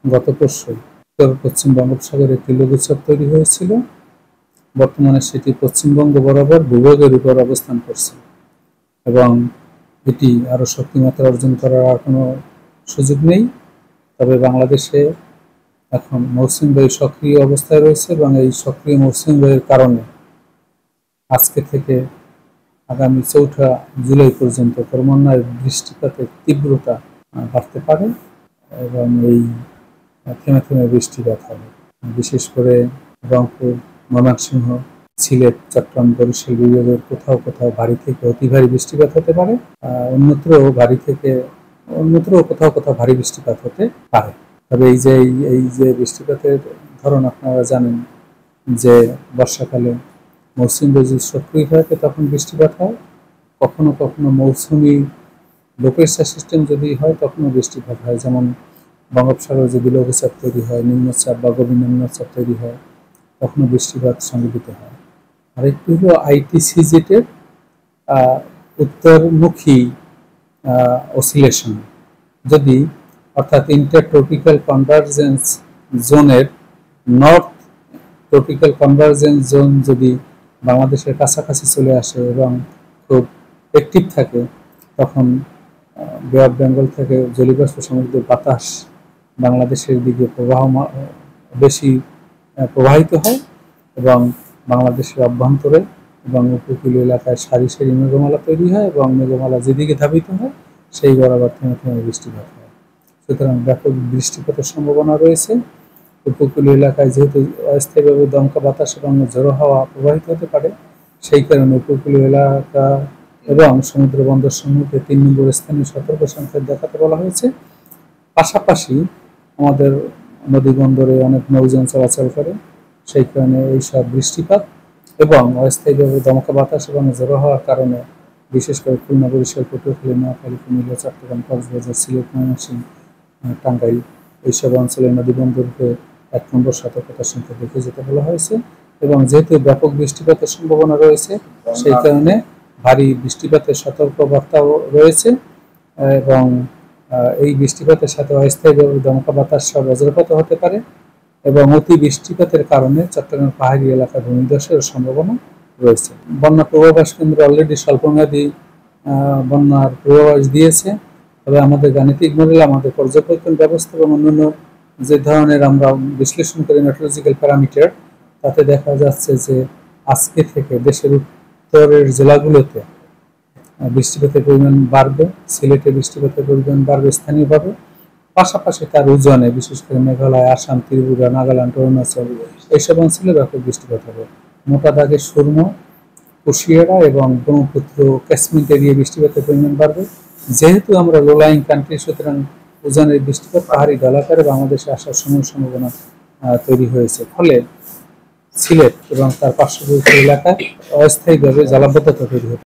গত পরশু উত্তর পশ্চিম বঙ্গোপসাগরে একটি লঘুচাপ তৈরি হয়েছিল। বর্তমানে সেটি পশ্চিমবঙ্গ বরাবর ভূভাগের উপর অবস্থান করছে এবং এটি আরও শক্তিমাত্রা অর্জন করার আর কোনো সুযোগ নেই। তবে বাংলাদেশে এখন মৌসুমী বায়ু সক্রিয় অবস্থায় রয়েছে এবং এই সক্রিয় মৌসুমী বায়ুর কারণে আজকে থেকে আগামী 4 জুলাই পর্যন্ত ক্রমান্বয়ে বৃষ্টিপাতের তীব্রতা বাড়তে পারে এবং এই থেমে থেমে বৃষ্টিপাত হবে। বিশেষ করে রংপুর, ময়মনসিংহ, সিলেট, চট্টগ্রাম, বরিশাল বিভাগের কোথাও কোথাও ভারী থেকে অতি ভারী বৃষ্টিপাত হতে পারে। অন্যত্র কোথাও কোথাও ভারী বৃষ্টিপাত হতে পারে। তবে এই যে বৃষ্টিপাতের ধরন আপনারা জানেন যে বর্ষাকালে মৌসুমী বায়ু সক্রিয় থাকে তখন বৃষ্টিপাত হয়। কখনো কখনো মৌসুমী লো প্রেসার সিস্টেম যদি হয় তখনও বৃষ্টিপাত হয়। যেমন বঙ্গোপসাগরে যদি লঘুচাপ তৈরি হয়, নিম্নচাপ বা গভীর নিম্নচাপ তৈরি হয়, তখনও বৃষ্টিপাত সংঘটিত হয়। আরেকটি হলো আইটিসিজেটের উত্তরমুখী অসিলেশন। যদি অর্থাৎ ইন্টার ট্রপিক্যাল কনভার্জেন্স জোনের নর্থ ট্রপিক্যাল কনভার্জেন্স জোন যদি বাংলাদেশের কাছাকাছি চলে আসে এবং খুব অ্যাক্টিভ থাকে, তখন বে অফ বেঙ্গল থেকে জলীয়বাষ্প সমৃদ্ধ বাতাস বাংলাদেশের দিকে বেশি প্রবাহিত হয় এবং বাংলাদেশের অভ্যন্তরে এবং উপকূলীয় এলাকায় সারি সারি মেঘমালা তৈরি হয় এবং মেঘমালা যেদিকে ধাবিত হয় সেই বরাবর থেমে থেমে বৃষ্টিপাত হয়। সুতরাং ব্যাপক বৃষ্টিপাতের সম্ভাবনা রয়েছে। উপকূলীয় এলাকায় যেহেতু অস্থায়ীভাবে দমকা বাতাস এবং ঝোড়ো হাওয়া প্রবাহিত হতে পারে, সেই কারণে উপকূলীয় এলাকা এবং সমুদ্র বন্দর সমূহকে 3 নম্বর স্থানীয় সতর্ক সংকেত দেখাতে বলা হয়েছে। পাশাপাশি আমাদের নদী বন্দরে অনেক নৌযান চলাচল করে, সেই কারণে এইসব বৃষ্টিপাত এবং অস্থায়ীভাবে দমকা বাতাস এবং ঝোড়ো হওয়ার কারণে বিশেষ করে খুলনা, বরিশাল, পটুয়াখালী, নোয়াখালী, কুমিল্লা, চট্টগ্রাম, কক্সবাজার, সিলেট, ময়মনসিংহ, টাঙ্গাইল এইসব অঞ্চলের নদী বন্দরকে 1 নম্বর সতর্কতার সংকেত রেখে যেতে বলা হয়েছে। এবং যেহেতু ব্যাপক বৃষ্টিপাতের সম্ভাবনা রয়েছে, সেই কারণে ভারী বৃষ্টিপাতের সতর্কবার্তাও রয়েছে এবং এই বৃষ্টিপাতের সাথে অস্থায়ীভাবে দমকা বাতাস সহ বজ্রপাত হতে পারে এবং অতি বৃষ্টিপাতের কারণে চট্টগ্রামের পাহাড়ি এলাকায় ভূমিধসের সম্ভাবনা রয়েছে। বন্যা পূর্বাভাস কেন্দ্র অলরেডি স্বল্পমেয়াদী বন্যার পূর্বাভাস দিয়েছে। তবে আমাদের গাণিতিক মডেল, আমাদের পর্যবেক্ষণ ব্যবস্থা এবং অন্যান্য যে ধরনের আমরা বিশ্লেষণ করি মেট্রোলজিক্যাল প্যারামিটার, তাতে দেখা যাচ্ছে যে আজকে থেকে দেশের উত্তরের জেলাগুলোতে বৃষ্টিপাতের পরিমাণ বাড়বে। সিলেটে বৃষ্টিপাতের পরিমাণ বাড়বে স্থানীয়ভাবে। পাশাপাশি তার উজানে বিশেষ করে মেঘালয়, আসাম, ত্রিপুরা, নাগাল্যান্ড, অরুণাচল এইসব অঞ্চলে ব্যাপক বৃষ্টিপাত হবে। মোটা দাগে সুরমা, কুশিয়ারা এবং ব্রহ্মপুত্র ক্যাচমেন্ট এরিয়া বৃষ্টিপাতের পরিমাণ বাড়বে। যেহেতু আমরা লো লাইং কান্ট্রি, সুতরাং উজানের বৃষ্টিপাত পাহাড়ি ঢালাকারে বাংলাদেশে আসার সম্ভাবনা তৈরি হয়েছে। ফলে সিলেট এবং তার পার্শ্ববর্তী এলাকায় অস্থায়ীভাবে জলাবদ্ধতা তৈরি হতে